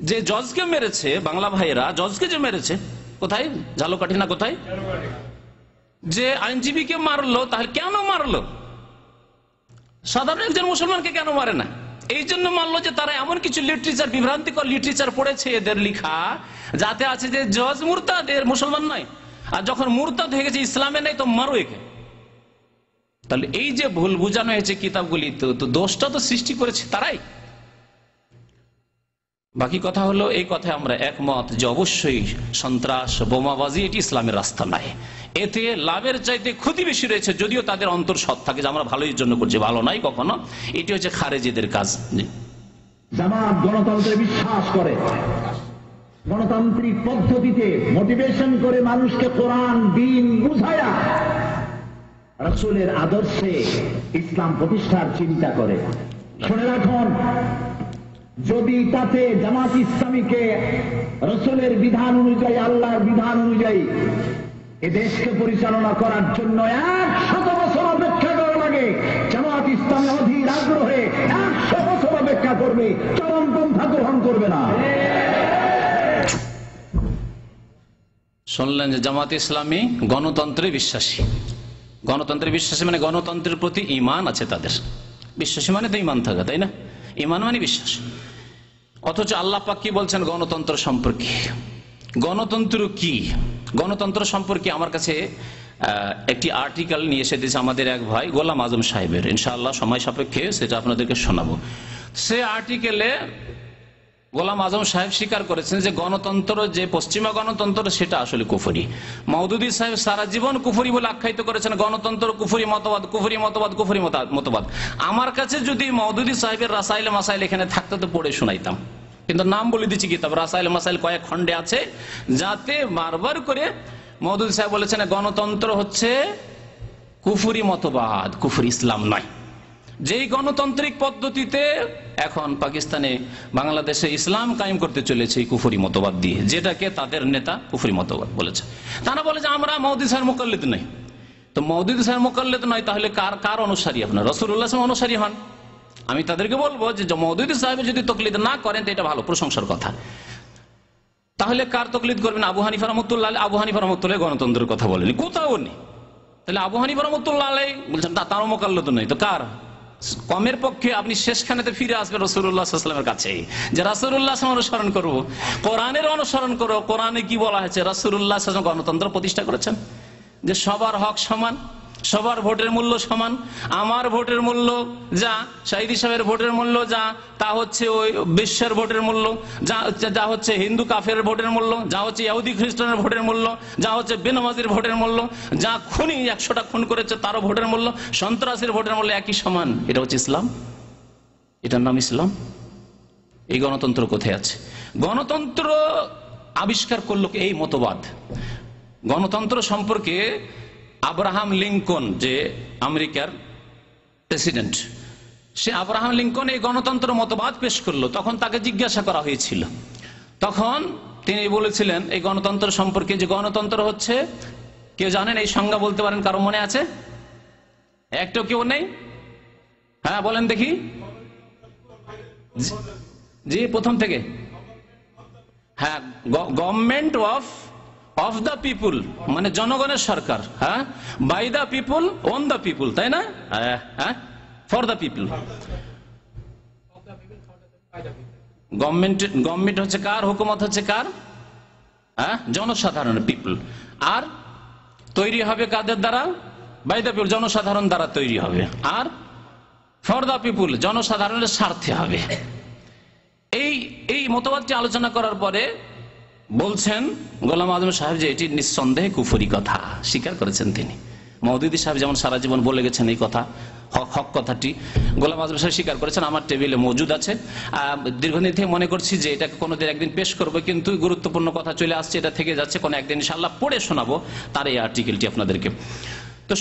যে জজকে মেরেছে, বাংলা ভাইয়েরা জজকে যে মেরেছে, কোথায়? ঝালকাঠি না কোথায়? যে আইনজীবীকে মারলো, তাহলে কেন মারলো? সাধারণ একজন মুসলমানকে কেন মারে না? এই জন্য মারলো যে তারা এমন কিছু লিটারেচার, বিভ্রান্তিকর লিটারেচার পড়েছে এদের লিখা, যাতে আছে যে জজ মুরতাদ, এর মুসলমান নয়, আর যখন মুরতাদ হয়ে গেছে ইসলামে নেই তো মারো একে। তাহলে এই যে ভুল বুঝানো হয়েছে কিতাবগুলি, তো দোষটা তো সৃষ্টি করেছে তারাই। বাকি কথা হলো, এই কথায় আমরা একমত যে অবশ্যই সন্ত্রাস, বোমাবাজি এটি ইসলামের রাস্তা নয়। এতে লাভের চাইতে ক্ষতি বেশি রয়েছে, যদিও তাদের অন্তর সৎ থাকে যে আমরা ভালোই জন্য করছি, ভালো নয় কখনো। এটি হচ্ছে খারেজিদের কাজ। জামাত গণতন্ত্রে বিশ্বাস করে, গণতান্ত্রিক পদ্ধতিতে মোটিভেশন করে মানুষকে কোরআন দ্বীন বুঝায়া রাসূলের আদর্শে ইসলাম প্রতিষ্ঠার চিন্তা করে। শুনে রাখুন, যদি তাতে জামাত ইসলামীকে রাসূলের বিধান অনুযায়ী, আল্লাহর বিধান অনুযায়ী এ দেশকে পরিচালনা করার জন্য 100 বছর অপেক্ষা করা লাগে, জামাত ইসলামী অধীর আগ্রহে 100 বছর অপেক্ষা করবে, চরমপন্থা গ্রহণ করবে না। শুনলেন যে জামাত ইসলামী গণতন্ত্রে বিশ্বাসী। গণতন্ত্রে বিশ্বাসী মানে গণতন্ত্রের প্রতি ঈমান আছে তাদের। বিশ্বাসী মানে তো ঈমান থাকা, তাই না? ঈমান মানে বিশ্বাস। অথচ আল্লাহ পাক কি বলছেন গণতন্ত্র সম্পর্কে? গণতন্ত্র কি? গণতন্ত্র সম্পর্কে আমার কাছে একটি আর্টিকেল নিয়ে এসে দিয়েছে আমাদের এক ভাই গোলাম আজম সাহেবের। ইনশাআল্লাহ সময় সাপেক্ষে সেটা আপনাদেরকে শোনাবো। সে আর্টিকেলে গোলাম আজম সাহেব স্বীকার করেছেন যে গণতন্ত্র, যে পশ্চিমা গণতন্ত্র, সেটা আসলে কুফরি। মওদুদী সাহেব সারা জীবন কুফরি বলে আখ্যায়িত করেছেন গণতন্ত্র, কুফরি মতবাদ, কুফরি মতবাদ, কুফরি মতবাদ। আমার কাছে যদি মওদুদী সাহেবের রাসাইল মাসাইল এখানে থাকতে তো পড়ে শোনাইতাম, কিন্তু নাম বলে দিচ্ছি কিতাব রাসাইল মাসাইল কয়েক খণ্ডে আছে, যাতে বারবার করে মওদুদী সাহেব বলেছেন গণতন্ত্র হচ্ছে কুফরি মতবাদ, কুফরি ইসলাম নয়। যেই গণতান্ত্রিক পদ্ধতিতে এখন পাকিস্তানে, বাংলাদেশে ইসলাম কায়েম করতে চলেছে এই কুফরি মতবাদ দিয়ে, যেটাকে তাদের নেতা কুফরি মতবাদ বলেছে। তারা বলে যে আমরা মওদুদী সাহেবের মুকাল্লিদ নই। তো মওদুদী সাহেবের মুকাল্লিদ নয়, তাহলে কার অনুসারী? আপনার রাসূলুল্লাহ সাল্লাল্লাহু আলাইহি ওয়াসাল্লাম অনুসারী হন। আমি তাদেরকে বলবো যে মওদুদী সাহেবের যদি তকলিদ না করেন তো এটা ভালো, প্রশংসার কথা। তাহলে কার তকলিদ করবেন? আবু হানিফা রাহমাতুল্লাহ আলাইহি। আবু হানিফা রাহমাতুল্লাহ গণতন্ত্রের কথা বলেনি, কোথাও নেই। তাহলে আবু হানিফা রাহমাতুল্লাহ আলাইহি বলছেন তারও মুকাল্লিদ নয়, তো কার? কমের পক্ষে আপনি শেষখানেতে ফিরে আসবেন রাসূলুল্লাহ সাল্লাল্লাহু আলাইহি ওয়াসাল্লামের কাছে, যে রাসূলুল্লাহ সাল্লাল্লাহু আলাইহি ওয়াসাল্লাম অনুসরণ করব, কোরআনের অনুসরণ করো। কোরআনে কি বলা হয়েছে? রাসূলুল্লাহ সাল্লাল্লাহু আলাইহি ওয়াসাল্লাম গণতন্ত্র প্রতিষ্ঠা করেছেন, যে সবার হক সমান, সবার ভোটের মূল্য সমান। আমার ভোটের মূল্য যা, শাহিদ সাহেবের ভোটের মূল্য যা, তা হচ্ছে ওই বিশ্বের ভোটের মূল্য, যা হচ্ছে হিন্দু কাফের ভোটের মূল্য, যা হচ্ছে ইহুদি খ্রিস্টানের ভোটের মূল্য, যা হচ্ছে বেনামাজির ভোটের মূল্য, যা খুনি 100টা খুন করেছে তারও ভোটের মূল্য, সন্ত্রাসীর ভোটের মূল্য একই সমান। এটা হচ্ছে ইসলাম, এটার নাম ইসলাম। এই গণতন্ত্র কোথায় আছে? গণতন্ত্র আবিষ্কার করলো এই মতবাদ। গণতন্ত্র সম্পর্কে আব্রাহাম লিঙ্কন, যে আমেরিকার প্রেসিডেন্ট, সে আব্রাহাম লিঙ্কন এই গণতন্ত্র মতবাদ পেশ করলো। তখন তাকে জিজ্ঞাসা করা হয়েছিল, তখন তিনি বলেছিলেন এই গণতন্ত্র সম্পর্কে যে গণতন্ত্র হচ্ছে, কেউ জানেন এই সংজ্ঞা বলতে পারেন? কারো মনে আছে? একটু কেউ নেই? হ্যাঁ বলেন দেখি। জি প্রথম থেকে। হ্যাঁ, গভর্নমেন্ট অফ দ্য পিপুল, মানে জনগণের সরকার। হ্যাঁ, by the people, on the people, তাই না? হ্যাঁ, ফর দ্য পিপুল। গভর্নমেন্ট হচ্ছে কার? হুকুমত হচ্ছে কার? হ্যাঁ, জনসাধারণের, পিপুল। আর তৈরি হবে কাদের দ্বারা? বাই দ্য পিপুল, জনসাধারণ দ্বারা তৈরি হবে। আর ফর দ্য পিপুল, জনসাধারণের স্বার্থে হবে। এই মতবাদটি আলোচনা করার পরে বলছেন গোলাম আজম সাহেব যে এটি নিঃসন্দেহে কুফরি কথা, স্বীকার করেছেন তিনি। মওদুদী সাহেব যেমন সারা জীবন বলে গেছেন এই কথা, হক কথাটি, গোলাম আজম সাহেব স্বীকার করেছেন। আমার টেবিলে মজুদ আছে। দীর্ঘদিন থেকে মনে করছি যে এটাকে কোনোদিন একদিন পেশ করবো, কিন্তু গুরুত্বপূর্ণ কথা চলে আসছে, এটা থেকে যাচ্ছে। কোনো একদিন ইনশাআল্লাহ পড়ে শোনাবো তার এই আর্টিকেলটি আপনাদেরকে। তো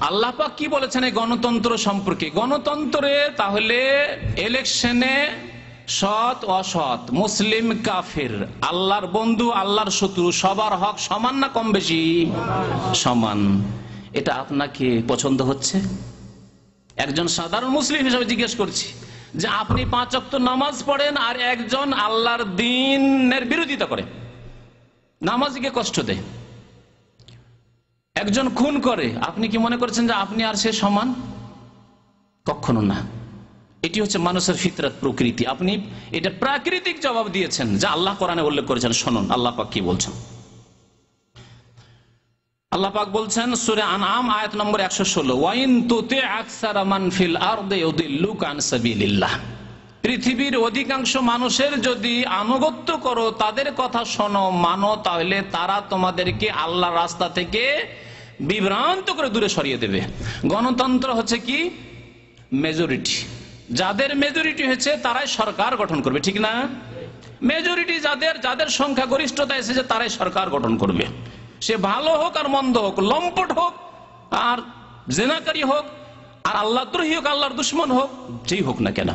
আল্লাহ পাক কি বলেছেন এই গণতন্ত্র সম্পর্কে? গণতন্ত্রে তাহলে ইলেকশনে সৎ অসৎ, মুসলিম কাফির, আল্লাহর বন্ধু আল্লাহর শত্রু, সবার হক সমান না কম বেশি? সমান। এটা আপনাকে পছন্দ হচ্ছে? একজন সাধারণ মুসলিম হিসেবে জিজ্ঞেস করছি, যে আপনি 5 ওয়াক্ত নামাজ পড়েন আর একজন আল্লাহর দ্বীনের বিরোধিতা করে, নামাজীকে কষ্ট দেয়, একজন খুন করে, আপনি কি মনে করছেন যে আপনি আর সে সমান? কখনো না। এটি হচ্ছে মানুষের ফিতরাত, প্রকৃতি। আপনি এটা প্রাকৃতিক জবাব দিয়েছেন যা আল্লাহ কোরআনে উল্লেখ করেছেন। শুনুন আল্লাহ পাক কি বলছেন। আল্লাহ পাক বলছেন সূরা আনআম আয়াত নম্বর 116, ওয়াইন তুতি আকসারা মান ফিল আরদি ইউদিল্লুকা আন সাবিলিল্লাহ, পৃথিবীর অধিকাংশ মানুষের যদি আনুগত্য করো, তাদের কথা শোনো, মানো, তাহলে তারা তোমাদেরকে আল্লাহর রাস্তা থেকে বিভ্রান্ত করে দূরে সরিয়ে দেবে। গণতন্ত্র হচ্ছে কি? মেজরিটি। যাদের মেজরিটি হয়েছে তারাই সরকার গঠন করবে, ঠিক না? মেজরিটি যাদের সংখ্যা গরিষ্ঠতা এসেছে তারাই সরকার গঠন করবে। সে ভালো হোক আর মন্দ হোক, লম্পট হোক আর জেনাকারী হোক আর আল্লাহদ্রোহী হোক, আল্লাহর দুশ্মন হোক, যেই হোক না কেন।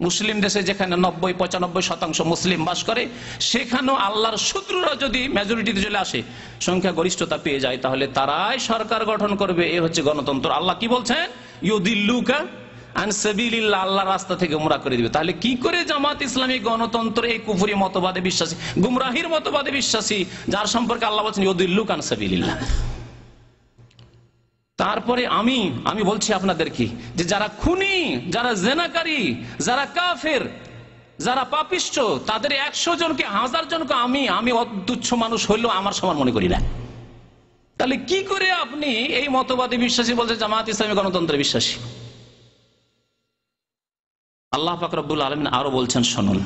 মুসলিম দেশে যেখানে 90-95% মুসলিম বাস করে, সেখানেও আল্লাহর শত্রুরা যদি মেজরিটিতে চলে আসে, সংখ্যা গরিষ্ঠতা পেয়ে যায়, তাহলে তারাই সরকার গঠন করবে। এ হচ্ছে গণতন্ত্র। আল্লাহ কি বলছেন? ইউদিল্লুকা আন সাবিলিল্লাহ, আল্লাহর রাস্তা থেকে গুমরাহ করে দিবে। তাহলে কি করে জামাত ইসলামী গণতন্ত্র এই কুফরি মতবাদে বিশ্বাসী, গুমরাহির মতবাদে বিশ্বাসী, যার সম্পর্কে আল্লাহ বলছেন ইউদিল্লুকা আন সাবিলিল্লাহ। তারপরে আমি বলছি আপনাদেরকে যে যারা খুনি, যারা জেনাকারী, যারা কাফের, যারা পাপিষ্ঠ, তাদের 100 জনকে 1000 জনকে আমি তুচ্ছ মানুষ হইলেও আমার সমান মনে করি না। তাহলে কি করে আপনি এই মতবাদে বিশ্বাসী বলছেন জামাত ইসলামী গণতন্ত্রে বিশ্বাসী? আল্লাহ পাক রব্বুল আলামিন আরো বলছেন, শুনুন,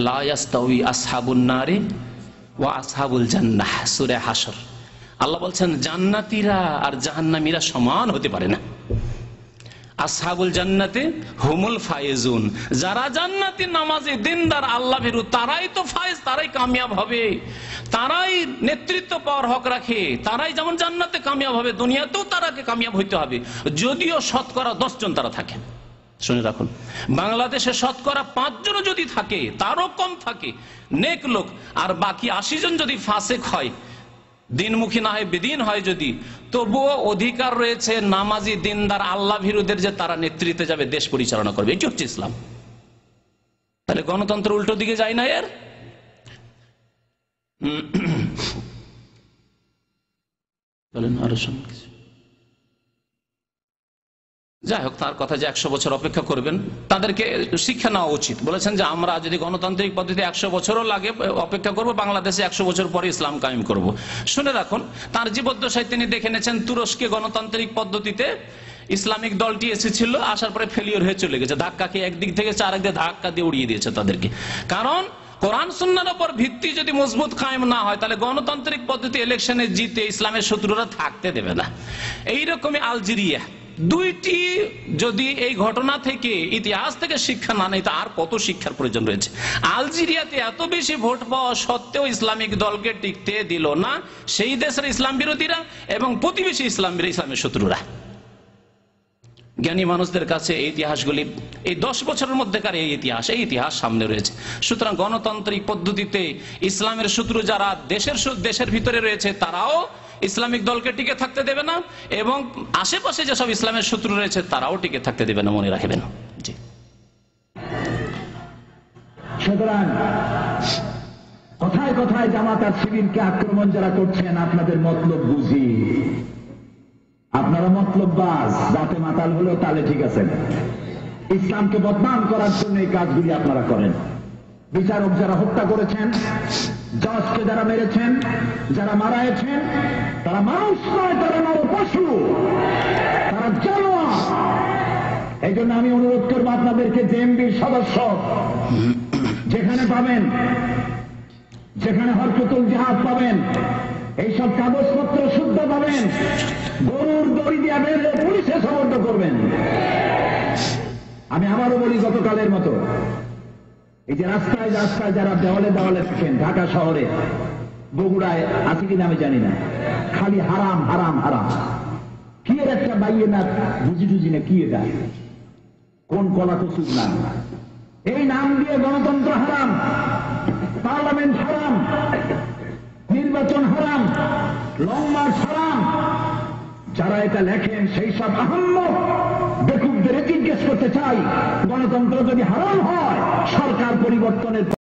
লা ইয়াস্তাউই আসহাবুন নারি ওয়া আসহাবুল জান্নাহ, সূরা হাশর। আল্লাহ বলছেন জান্নাতীরা আর জাহান্নামীরা সমান হতে পারে না। আসহাবুল জান্নাতে হুমুল ফায়েজুন, যারা জান্নাতি, নামাজি, দিনদার, আল্লাহ ভীরু, তারাই তো ফায়েজ, তারাই কামিয়াব হবে, তারাই নেতৃত্ব পাওয়ার হক রাখে, তারাই যেমন জান্নাতে কামিয়াব হবে, দুনিয়াতেও তারাকে কামিয়াব হইতে হবে, যদিও শতকরা 10 জন তারা থাকে। শুনে রাখুন, বাংলাদেশে শতকরা 5 জন যদি থাকে, তারও কম থাকে নেক লোক, আর বাকি 80 জন যদি ফাসেক হয়, দিনমুখী না হয়, বেদিন হয় যদি, তবুও অধিকার রয়েছে নামাজি, দিনদার, আল্লাহ ভীরুদের যে তারা নেতৃত্বে যাবে, দেশ পরিচালনা করবে। এটি হচ্ছে ইসলাম। তাহলে গণতন্ত্র উল্টো দিকে যায় না এর? বলেন আরো শুনুন কিছু। যাই হোক, তার কথা যে 100 বছর অপেক্ষা করবেন, তাদেরকে শিক্ষা নেওয়া উচিত। বলেছেন যে আমরা যদি গণতান্ত্রিক পদ্ধতি 100 বছরও লাগে অপেক্ষা করব, বাংলাদেশে 100 বছর পরে ইসলাম কায়েম করব। শুনে রাখুন, তার জীবদ্দশায় তিনি দেখে নিয়েছেন তুরস্কে গণতান্ত্রিক পদ্ধতিতে ইসলামিক দলটি এসেছিল, আসার পরে ফেলিওর হয়ে চলে গেছে, ধাক্কা খেয়ে একদিক থেকে আরেক দিকে ধাক্কা দিয়ে উড়িয়ে দিয়েছে তাদেরকে। কারণ কোরআন সুন্নাহর উপর ভিত্তি যদি মজবুত কায়েম না হয়, তাহলে গণতান্ত্রিক পদ্ধতি ইলেকশনে জিতে ইসলামের শত্রুরা থাকতে দেবে না। এইরকমই আলজেরিয়া, দুইটি যদি এই ঘটনা থেকে, ইতিহাস থেকে শিক্ষা না নেই, তা আর কত শিক্ষার প্রয়োজন রয়েছে। আলজেরিয়াতে এত বেশি ভোট পাওয়া সত্ত্বেও ইসলামিক দলকে টিকতে দিল না সেই দেশের ইসলাম বিরোধীরা এবং প্রতিবেশী ইসলামের শত্রুরা। জ্ঞানী মানুষদের কাছে এই ইতিহাসগুলি, এই 10 বছরের মধ্যেকার এই ইতিহাস সামনে রয়েছে। সুতরাং গণতান্ত্রিক পদ্ধতিতে ইসলামের শত্রু যারা দেশের ভিতরে রয়েছে, তারাও ইসলামিক দলকে টিকে থাকতে দেবে না, এবং আশেপাশে যেসব ইসলামের শত্রু রয়েছে তারাও টিকে থাকতে দেবে না, মনে রাখবেন। জি। সুতরাং কথায় কথায় জামাত আর শিবিরকে আক্রমণ যারা করছেন, আপনাদের মতলব বুঝি, আপনারা মতলববাজ, যাতে মাতাল হলেও তাহলে ঠিক আছে। ইসলামকে বদনাম করার জন্য এই কাজগুলি আপনারা করেন। বিচারক যারা হত্যা করেছেন, জজকে যারা মেরেছেন, যারা মারাইছেন, তারা মানুষ নয়, তারা নর পশু, তারা জানোয়ার। এই জন্য আমি অনুরোধ করবো আপনাদেরকে, জেএমবির সদস্য যেখানে পাবেন, যেখানে হরকতুল জিহাদ পাবেন, এইসব কাগজপত্র শুদ্ধ পাবেন, গরুর দড়ি দিয়ে বেঁধে পুলিশে সমর্থ করবেন। আমি আবারও বলি, গতকালের মতো এই যে রাস্তায় রাস্তায় যারা দেওয়ালে দেওয়ালে থাকেন, ঢাকা শহরে, বগুড়ায় আছে কিনা আমি জানি না, খালি হারাম হারাম হারাম, কি এর একটা বাইয়ে না বুঝি টুঝি না, কি এটা কোন কলা কচুর নাম, এই নাম দিয়ে গণতন্ত্র হারাম, পার্লামেন্ট হারাম, নির্বাচন হারাম, লং মার্চ হারাম। যারা এটা লেখেন সেই সব আহম্মক বেকুবদের জিজ্ঞেস করতে চাই, গণতন্ত্র যদি হারাম হয় সরকার পরিবর্তনের